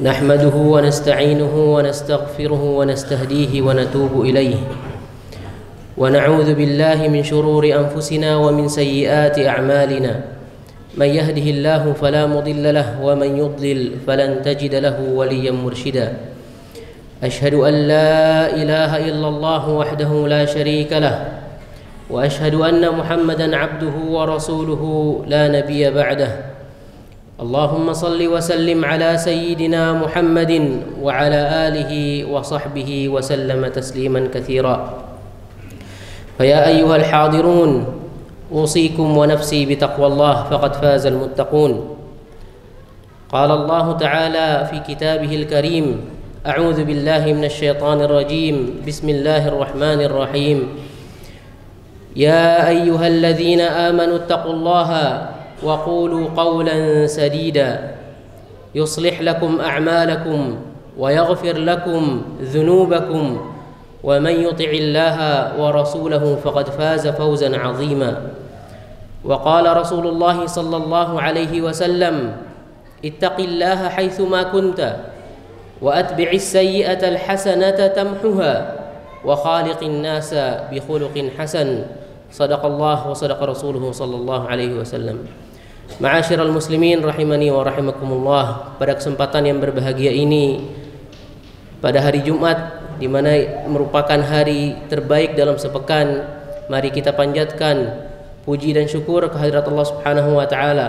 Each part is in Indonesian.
نحمده ونستعينه ونستغفره ونستهديه ونتوب إليه ونعوذ بالله من شرور أنفسنا ومن سيئات أعمالنا من يهده الله فلا مضل له ومن يضلل فلن تجد له وليا مرشدا أشهد أن لا إله إلا الله وحده لا شريك له وأشهد أن محمدا عبده ورسوله لا نبي بعده اللهم صل وسلم على سيدنا محمد وعلى آله وصحبه وسلم تسليما كثيرا فيا أيها الحاضرون أوصيكم ونفسي بتقوى الله فقد فاز المتقون قال الله تعالى في كتابه الكريم أعوذ بالله من الشيطان الرجيم بسم الله الرحمن الرحيم يا أيها الذين آمنوا اتقوا الله وقولوا قولا سديدا يصلح لكم أعمالكم ويغفر لكم ذنوبكم ومن يطع الله ورسوله فقد فاز فوزا عظيما وقال رسول الله صلى الله عليه وسلم اتق الله حيثما كنت وأتبع السيئة الحسنة تمحها وخالق الناس بخلق حسن صدق الله وصدق رسوله صلى الله عليه وسلم. Ma'asyiral muslimin rahimani wa rahimakumullah. Pada kesempatan yang berbahagia ini, pada hari Jumat di mana merupakan hari terbaik dalam sepekan, mari kita panjatkan puji dan syukur kehadirat Allah Subhanahu wa taala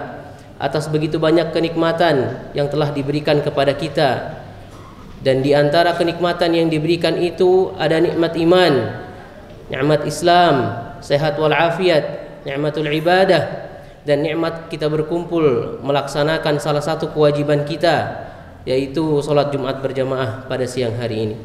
atas begitu banyak kenikmatan yang telah diberikan kepada kita. Dan di antara kenikmatan yang diberikan itu ada nikmat iman, nikmat Islam, sehat wal afiat, nikmatul ibadah, dan nikmat kita berkumpul melaksanakan salah satu kewajiban kita, yaitu salat Jumat berjamaah pada siang hari ini.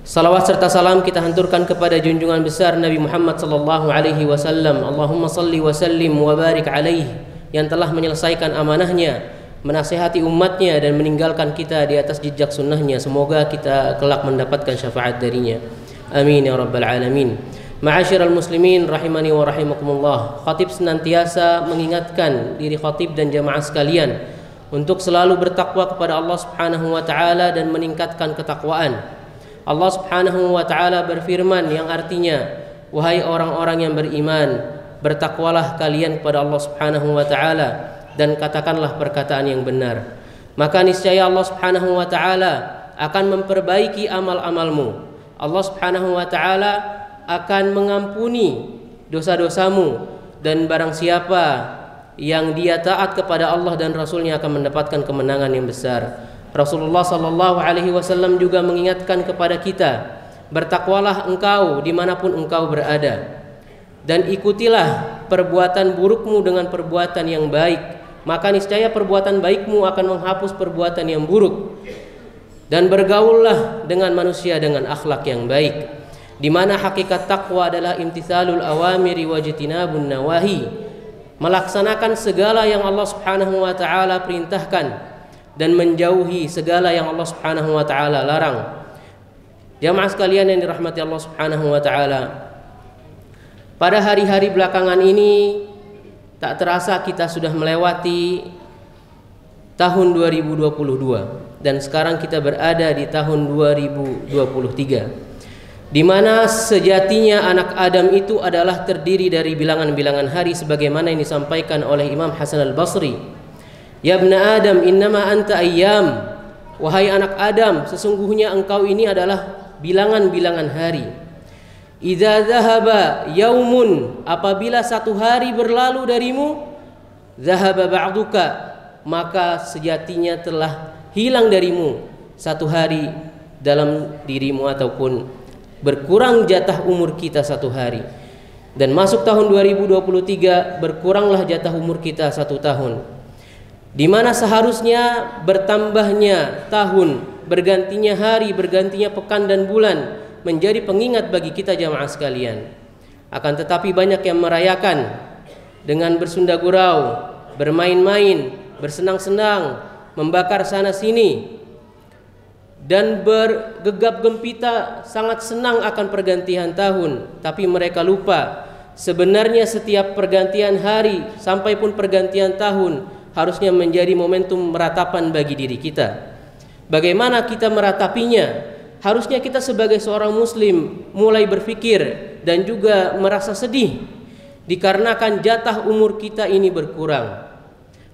Salawat serta salam kita hanturkan kepada junjungan besar Nabi Muhammad sallallahu alaihi wasallam. Allahumma salli wa sallim wa barik alaihi, yang telah menyelesaikan amanahnya, menasihati umatnya dan meninggalkan kita di atas jejak sunnahnya. Semoga kita kelak mendapatkan syafaat darinya. Amin ya rabbal alamin. Ma'asyiral muslimin rahimani wa rahimakumullah. Khatib senantiasa mengingatkan diri khatib dan jamaah sekalian untuk selalu bertakwa kepada Allah Subhanahu wa taala dan meningkatkan ketakwaan. Allah Subhanahu wa taala berfirman yang artinya, wahai orang-orang yang beriman, bertakwalah kalian kepada Allah Subhanahu wa taala dan katakanlah perkataan yang benar. Maka niscaya Allah Subhanahu wa taala akan memperbaiki amal-amalmu. Allah Subhanahu wa taala akan mengampuni dosa-dosamu, dan barang siapa yang dia taat kepada Allah dan Rasulnya akan mendapatkan kemenangan yang besar. Rasulullah sallallahu alaihi wasallam juga mengingatkan kepada kita, bertakwalah engkau dimanapun engkau berada, dan ikutilah perbuatan burukmu dengan perbuatan yang baik, maka niscaya perbuatan baikmu akan menghapus perbuatan yang buruk. Dan bergaullah dengan manusia dengan akhlak yang baik, di mana hakikat takwa adalah imtithalul awamiri wa jitinabun nawahi, melaksanakan segala yang Allah Subhanahu wa taala perintahkan dan menjauhi segala yang Allah Subhanahu wa taala larang. Jamaah sekalian yang dirahmati Allah Subhanahu wa taala, pada hari-hari belakangan ini tak terasa kita sudah melewati tahun 2022 dan sekarang kita berada di tahun 2023, di mana sejatinya anak Adam itu adalah terdiri dari bilangan-bilangan hari sebagaimana yang disampaikan oleh Imam Hasan al-Basri. Ya ibna Adam innama anta ayyam, wahai anak Adam, sesungguhnya engkau ini adalah bilangan-bilangan hari. Idza dhahaba yaumun, apabila satu hari berlalu darimu, dhahaba ba'duka, maka sejatinya telah hilang darimu satu hari dalam dirimu, ataupun berkurang jatah umur kita satu hari. Dan masuk tahun 2023, berkuranglah jatah umur kita satu tahun, di mana seharusnya bertambahnya tahun, bergantinya hari, bergantinya pekan dan bulan menjadi pengingat bagi kita jamaah sekalian. Akan tetapi banyak yang merayakan dengan bersunda gurau, bermain-main, bersenang-senang, membakar sana sini, dan bergegap gempita sangat senang akan pergantian tahun. Tapi mereka lupa, sebenarnya setiap pergantian hari sampai pun pergantian tahun harusnya menjadi momentum meratapan bagi diri kita. Bagaimana kita meratapinya? Harusnya kita sebagai seorang muslim mulai berpikir dan juga merasa sedih dikarenakan jatah umur kita ini berkurang.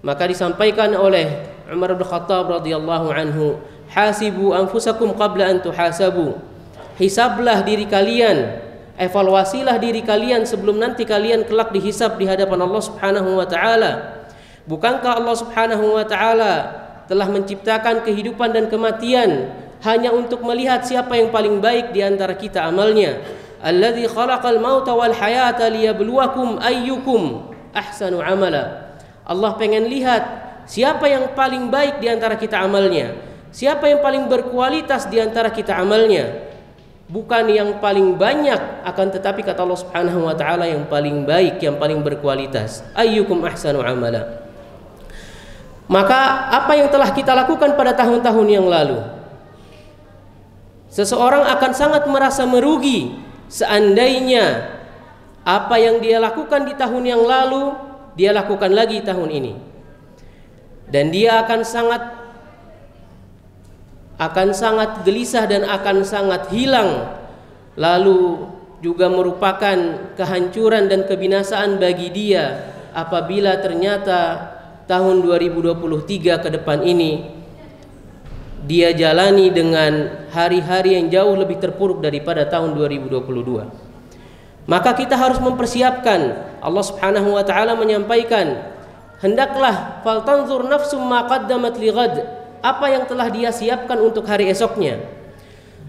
Maka disampaikan oleh Umar bin Khattab radhiyallahu anhu, hasibu anfusakum qabla an tuhasabu. Hisablah diri kalian, evaluasilah diri kalian sebelum nanti kalian kelak dihisab di hadapan Allah Subhanahu wa taala. Bukankah Allah Subhanahu wa taala telah menciptakan kehidupan dan kematian hanya untuk melihat siapa yang paling baik di antara kita amalnya? Alladzi khalaqal mauta wal hayata liyabluwakum ayyukum ahsanu amala. Allah pengen lihat siapa yang paling baik di antara kita amalnya, siapa yang paling berkualitas di antara kita amalnya, bukan yang paling banyak, akan tetapi kata Allah Subhanahu wa taala yang paling baik, yang paling berkualitas. Ayyukum ahsanu amala. Maka apa yang telah kita lakukan pada tahun-tahun yang lalu, seseorang akan sangat merasa merugi seandainya apa yang dia lakukan di tahun yang lalu dia lakukan lagi tahun ini, dan dia akan sangat gelisah dan akan sangat hilang, lalu juga merupakan kehancuran dan kebinasaan bagi dia apabila ternyata tahun 2023 ke depan ini dia jalani dengan hari-hari yang jauh lebih terpuruk daripada tahun 2022. Maka kita harus mempersiapkan. Allah Subhanahu wa taala menyampaikan, hendaklah faltanzur nafsum ma qaddamat lighad, apa yang telah dia siapkan untuk hari esoknya.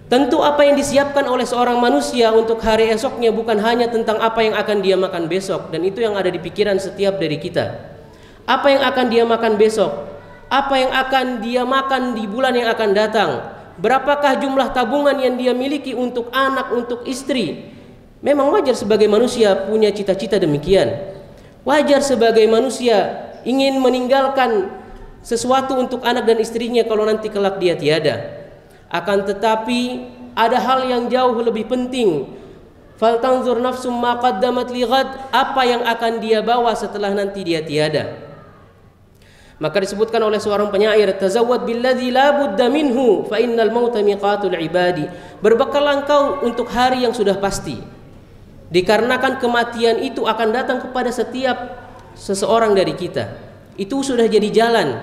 Tentu apa yang disiapkan oleh seorang manusia untuk hari esoknya bukan hanya tentang apa yang akan dia makan besok, dan itu yang ada di pikiran setiap dari kita. Apa yang akan dia makan besok? Apa yang akan dia makan di bulan yang akan datang? Berapakah jumlah tabungan yang dia miliki untuk anak, untuk istri? Memang wajar sebagai manusia punya cita-cita demikian. Wajar sebagai manusia ingin meninggalkan sesuatu untuk anak dan istrinya kalau nanti kelak dia tiada. Akan tetapi ada hal yang jauh lebih penting. Faltanzur nafsum ma qaddamat lighad, apa yang akan dia bawa setelah nanti dia tiada. Maka disebutkan oleh seorang penyair, tazawwad billadzi la budda minhu fa innal mauta miqatul ibadi. Berbekallah engkau untuk hari yang sudah pasti, dikarenakan kematian itu akan datang kepada setiap seseorang dari kita. Itu sudah jadi jalan.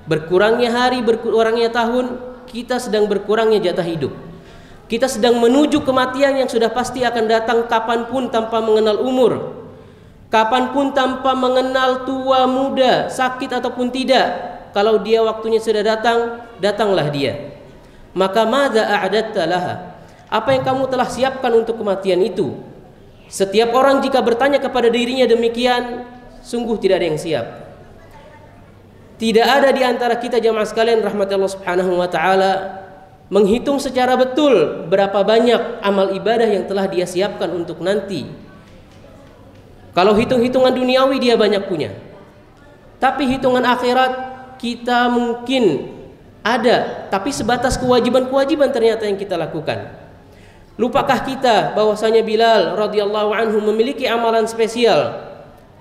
Berkurangnya hari, berkurangnya tahun, kita sedang berkurangnya jatah hidup. Kita sedang menuju kematian yang sudah pasti akan datang kapanpun tanpa mengenal umur, kapanpun tanpa mengenal tua muda, sakit ataupun tidak. Kalau dia waktunya sudah datang, datanglah dia. Maka madza a'datta laha, apa yang kamu telah siapkan untuk kematian itu? Setiap orang jika bertanya kepada dirinya demikian, sungguh tidak ada yang siap. Tidak ada di antara kita jamaah sekalian rahmat Allah Subhanahu wa taala menghitung secara betul berapa banyak amal ibadah yang telah dia siapkan untuk nanti. Kalau hitung-hitungan duniawi dia banyak punya, tapi hitungan akhirat kita mungkin ada, tapi sebatas kewajiban-kewajiban ternyata yang kita lakukan. Lupakah kita bahwasanya Bilal radhiyallahu anhu memiliki amalan spesial?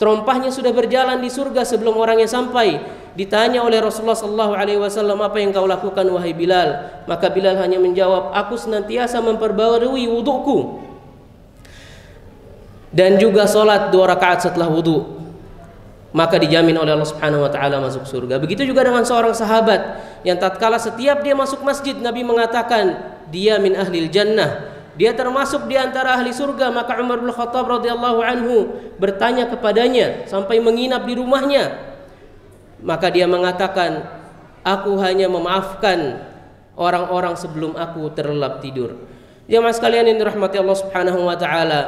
Terompahnya sudah berjalan di surga sebelum orangnya sampai. Ditanya oleh Rasulullah sallallahu alaihi wasallam, apa yang kau lakukan wahai Bilal? Maka Bilal hanya menjawab, aku senantiasa memperbarui wuduku dan juga salat 2 rakaat setelah wudu. Maka dijamin oleh Allah Subhanahu wa taala masuk surga. Begitu juga dengan seorang sahabat yang tatkala setiap dia masuk masjid Nabi mengatakan dia min ahlil jannah, dia termasuk di antara ahli surga. Maka Umar bin Khattab radhiyallahu anhu bertanya kepadanya sampai menginap di rumahnya. Maka dia mengatakan, aku hanya memaafkan orang-orang sebelum aku terlelap tidur. Jemaah sekalian yang dirahmati Allah Subhanahu wa taala,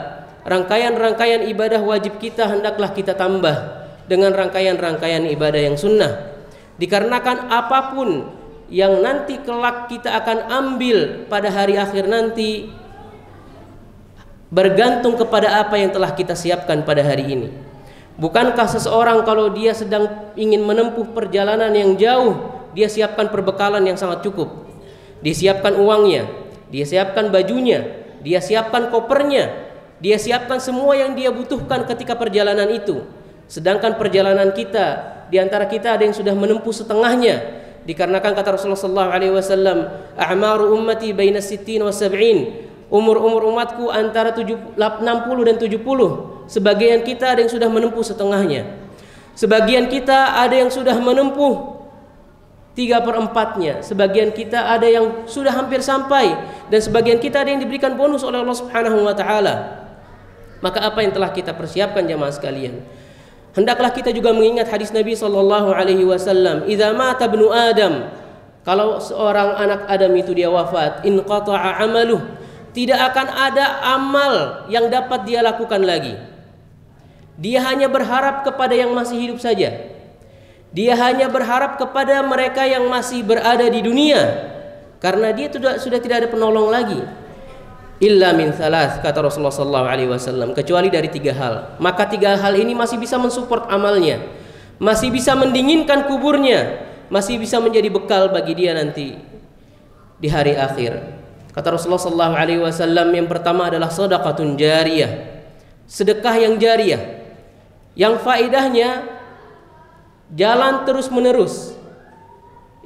rangkaian-rangkaian ibadah wajib kita hendaklah kita tambah dengan rangkaian-rangkaian ibadah yang sunnah. Dikarenakan apapun yang nanti kelak kita akan ambil pada hari akhir nanti bergantung kepada apa yang telah kita siapkan pada hari ini. Bukankah seseorang kalau dia sedang ingin menempuh perjalanan yang jauh, dia siapkan perbekalan yang sangat cukup. Dia siapkan uangnya, dia siapkan bajunya, dia siapkan kopernya, dia siapkan semua yang dia butuhkan ketika perjalanan itu. Sedangkan perjalanan kita di antara kita ada yang sudah menempuh setengahnya, dikarenakan kata Rasulullah sallallahu alaihi wasallam, a'maru ummati baina 60 wa 70. Umur umatku antara 60 dan 70. Sebagian kita ada yang sudah menempuh setengahnya. Sebagian kita ada yang sudah menempuh 3/4-nya. Sebagian kita ada yang sudah hampir sampai, dan sebagian kita ada yang diberikan bonus oleh Allah Subhanahu wa taala. Maka apa yang telah kita persiapkan jamaah sekalian? Hendaklah kita juga mengingat hadis Nabi sallallahu alaihi wasallam, "Idza mata ibnu Adam", kalau seorang anak Adam itu dia wafat, "inqata'a 'amaluh", tidak akan ada amal yang dapat dia lakukan lagi. Dia hanya berharap kepada yang masih hidup saja. Dia hanya berharap kepada mereka yang masih berada di dunia, karena dia sudah tidak ada penolong lagi. Illa min thalath, kata Rasulullah sallallahu alaihi wasallam, kecuali dari 3 hal. Maka 3 hal ini masih bisa mensupport amalnya, masih bisa mendinginkan kuburnya, masih bisa menjadi bekal bagi dia nanti di hari akhir. Kata Rasulullah sallallahu alaihi wasallam, yang pertama adalah sedekahun jariyah, sedekah yang jariyah, yang faedahnya jalan terus menerus,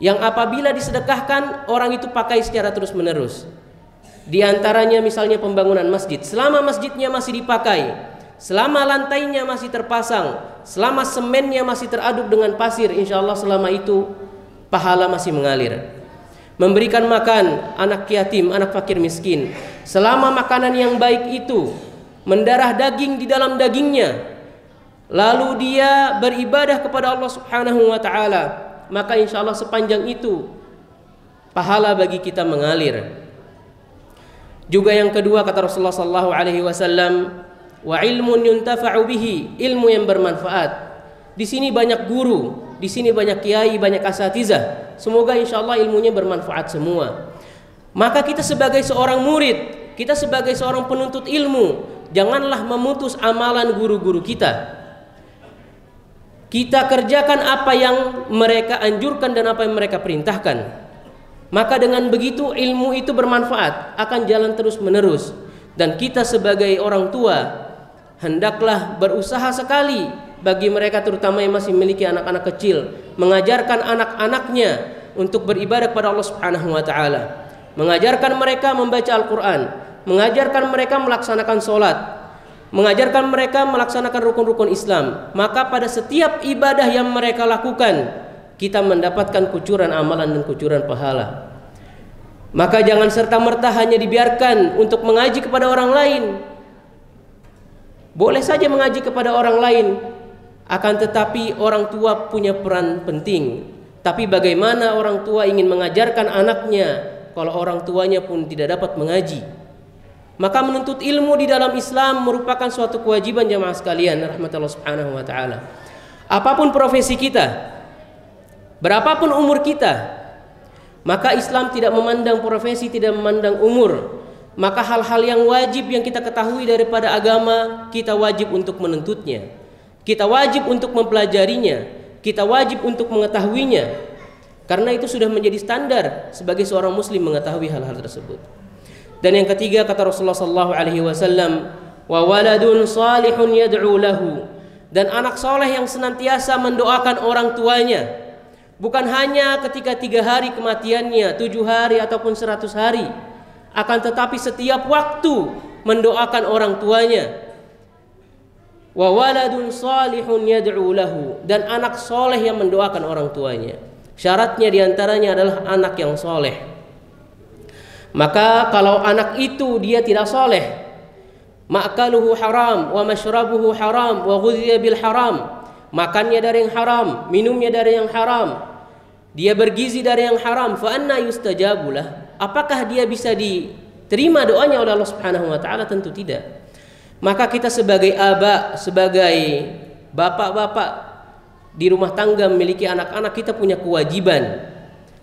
yang apabila disedekahkan orang itu pakai secara terus menerus. Di antaranya misalnya pembangunan masjid, selama masjidnya masih dipakai, selama lantainya masih terpasang, selama semennya masih teraduk dengan pasir, insya Allah selama itu pahala masih mengalir. Memberikan makan anak yatim, anak fakir miskin, selama makanan yang baik itu mendarah daging di dalam dagingnya, lalu dia beribadah kepada Allah Subhanahu wa taala, maka insya Allah sepanjang itu pahala bagi kita mengalir. Juga yang kedua, kata Rasulullah sallallahu alaihi wasallam, wa ilmun yuntafa'u bihi, ilmu yang bermanfaat. Di sini banyak guru, di sini banyak kiai, banyak asatizah. Semoga insyaallah ilmunya bermanfaat semua. Maka kita sebagai seorang murid, kita sebagai seorang penuntut ilmu, janganlah memutus amalan guru-guru kita. Kita kerjakan apa yang mereka anjurkan dan apa yang mereka perintahkan. Maka dengan begitu ilmu itu bermanfaat, akan jalan terus menerus. Dan kita sebagai orang tua hendaklah berusaha sekali bagi mereka terutama yang masih memiliki anak-anak kecil, mengajarkan anak-anaknya untuk beribadah kepada Allah Subhanahu wa taala, mengajarkan mereka membaca Al-Qur'an, mengajarkan mereka melaksanakan salat, mengajarkan mereka melaksanakan rukun-rukun Islam. Maka pada setiap ibadah yang mereka lakukan, kita mendapatkan kucuran amalan dan kucuran pahala. Maka jangan serta-merta hanya dibiarkan untuk mengaji kepada orang lain. Boleh saja mengaji kepada orang lain, akan tetapi orang tua punya peran penting. Tapi bagaimana orang tua ingin mengajarkan anaknya kalau orang tuanya pun tidak dapat mengaji? Maka menuntut ilmu di dalam Islam merupakan suatu kewajiban jamaah sekalian rahmatullah subhanahu wa ta'ala. Apapun profesi kita, berapapun umur kita, maka Islam tidak memandang profesi, tidak memandang umur. Maka hal-hal yang wajib yang kita ketahui daripada agama, kita wajib untuk menuntutnya, kita wajib untuk mempelajarinya, kita wajib untuk mengetahuinya. Karena itu sudah menjadi standar sebagai seorang muslim mengetahui hal-hal tersebut. Dan yang ketiga, kata Rasulullah sallallahu alaihi wasallam, wa waladun salihun yad'u lahu, dan anak soleh yang senantiasa mendoakan orang tuanya. Bukan hanya ketika 3 hari kematiannya, 7 hari ataupun 100 hari, akan tetapi setiap waktu mendoakan orang tuanya. Wa waladun salihun yad'u lahu, dan anak soleh yang mendoakan orang tuanya. Syaratnya diantaranya adalah anak yang soleh. Maka kalau anak itu dia tidak soleh, ma'kaluhu haram wa mashrabuhu haram wa ghudhiya bil haram, makannya dari yang haram, minumnya dari yang haram, dia bergizi dari yang haram, fa anna yustajabulah, apakah dia bisa diterima doanya oleh Allah Subhanahu wa taala? Tentu tidak. Maka kita sebagai aba, sebagai bapak-bapak di rumah tangga memiliki anak-anak, kita punya kewajiban.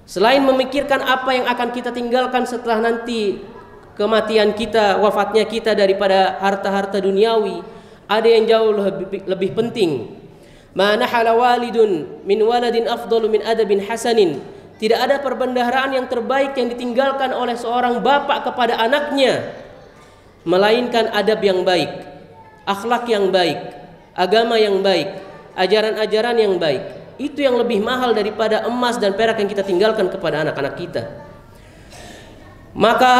Selain memikirkan apa yang akan kita tinggalkan setelah nanti kematian kita, wafatnya kita daripada harta-harta duniawi, ada yang jauh lebih penting. Ma nahala walidun min waladin afdalu min adabin hasanin. Tidak ada perbendaharaan yang terbaik yang ditinggalkan oleh seorang bapak kepada anaknya, melainkan adab yang baik, akhlak yang baik, agama yang baik, ajaran-ajaran yang baik. Itu yang lebih mahal daripada emas dan perak yang kita tinggalkan kepada anak-anak kita. Maka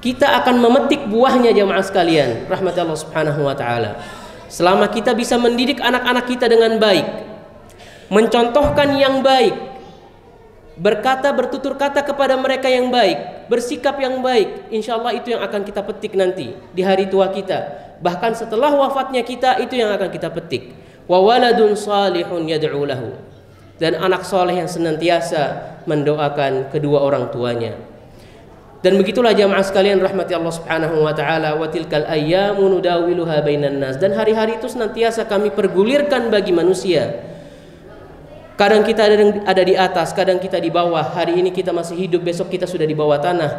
kita akan memetik buahnya jamaah sekalian, rahmat Allah Subhanahu wa taala. Selama kita bisa mendidik anak-anak kita dengan baik, mencontohkan yang baik, bertutur kata kepada mereka yang baik, bersikap yang baik, insya Allah itu yang akan kita petik nanti di hari tua kita. Bahkan setelah wafatnya kita, itu yang akan kita petik. Wa waladun salihun yad'u lahu, dan anak soleh yang senantiasa mendoakan kedua orang tuanya. Dan begitulah jamaah sekalian rahmati Allah Subhanahu wa taala, wa tilkal ayyamu nudawiluha bainan nas, dan hari-hari itu senantiasa kami pergulirkan bagi manusia. Kadang kita ada di atas, kadang kita di bawah. Hari ini kita masih hidup, besok kita sudah di bawah tanah.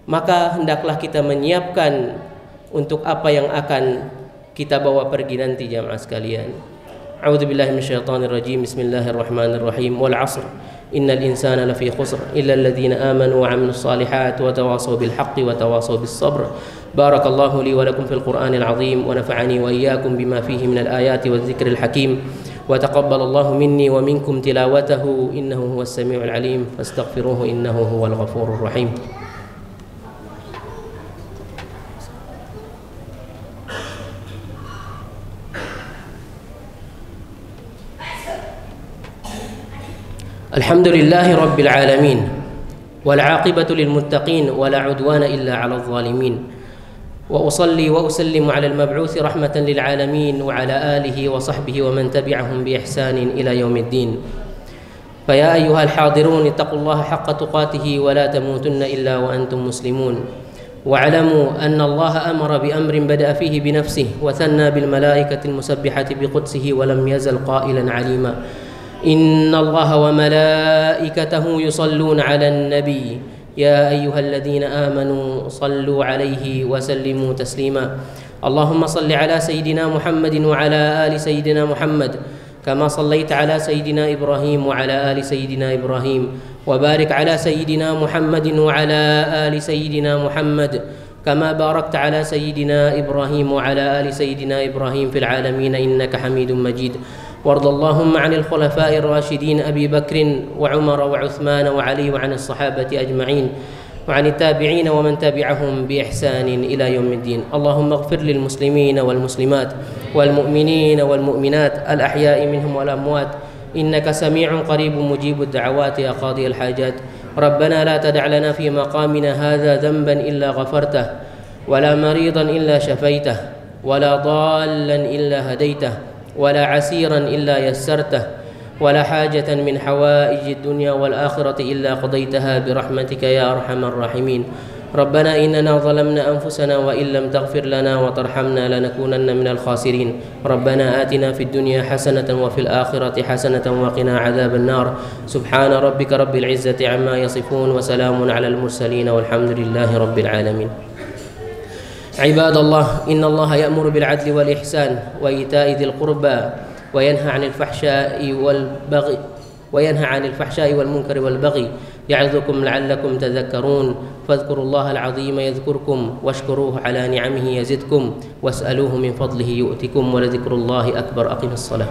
Maka hendaklah kita menyiapkan untuk apa yang akan kita bawa pergi nanti jamaah sekalian. A'udzubillahi minasyaitonirrajim. Bismillahirrahmanirrahim. Wal 'asr. Innal insana lafi khusr illa alladhina amanu wa 'amilus salihati wa tawasaw bil haqqi wa tawasaw bis sabr. Barakallahu li wa lakum fil Qur'anil 'azim wa nafa'ani wa iyyakum bima fihi minal ayati wadh-dhikril hakim. Wa taqabbalallahu minni wa minkum tilawatahu innahu huwas samiul 'alim. Fastaghfiruhu innahu huwal ghafurur rahim. Alhamdulillahi Rabbil Alamin, wal 'aqibatu lil muttaqin, wa la 'udwana illa 'alal zalimin. Wa usalli wa usallimu 'alal mab'uuthi rahmatan lil 'alamin wa 'ala alihi wa sahbihi wa man tabi'ahum bi ihsanin ila yaumiddin. Fa ya ayyuhal hadirun ittaqullaha haqqa tuqatih wa la tamutunna illa wa antum muslimun. Wa 'alamu anna Allaha amara bi amrin bada'a fihi bi nafsihi wa thanna bil malaikati al musabbihati bi qudsihi wa lam yazal qailan 'alima. Inna Allaha wa malaikatahu yusalluna 'alan nabi ya ayyuhalladzina amanu sallu 'alaihi wa sallimu taslima. Allahumma salli 'ala sayyidina Muhammadin wa 'ala ali sayyidina Muhammad kama sallaita 'ala sayyidina Ibrahim wa 'ala ali sayyidina Ibrahim wa barik 'ala sayyidina Muhammadin wa 'ala ali sayyidina Muhammad kama barakta 'ala sayyidina Ibrahim wa 'ala ali sayyidina Ibrahim fil 'alamin innaka Hamidum Majid. وارض اللهم عن الخلفاء الراشدين أبي بكر وعمر وعثمان وعلي وعن الصحابة أجمعين وعن التابعين ومن تبعهم بإحسان إلى يوم الدين. اللهم اغفر للمسلمين والمسلمات والمؤمنين والمؤمنات الأحياء منهم والأموات إنك سميع قريب مجيب الدعوات يا قاضي الحاجات. ربنا لا تدع لنا في مقامنا هذا ذنبا إلا غفرته ولا مريضا إلا شفيته ولا ضالا إلا هديته ولا عسيرا إلا يسرته ولا حاجة من حوائج الدنيا والآخرة إلا قضيتها برحمتك يا أرحم الراحمين. ربنا إننا ظلمنا أنفسنا وإن لم تغفر لنا وترحمنا لنكونن من الخاسرين. ربنا آتنا في الدنيا حسنة وفي الآخرة حسنة وقنا عذاب النار. سبحان ربك رب العزة عما يصفون وسلام على المرسلين والحمد لله رب العالمين. عباد الله، إن الله يأمر بالعدل والإحسان وإيتاء ذي القربى وينهى عن الفحشاء والمنكر والبغي يعظكم لعلكم تذكرون. فاذكروا الله العظيم يذكركم واشكروه على نعمه يزدكم واسألوه من فضله يؤتكم ولذكر الله أكبر. أقم الصلاة.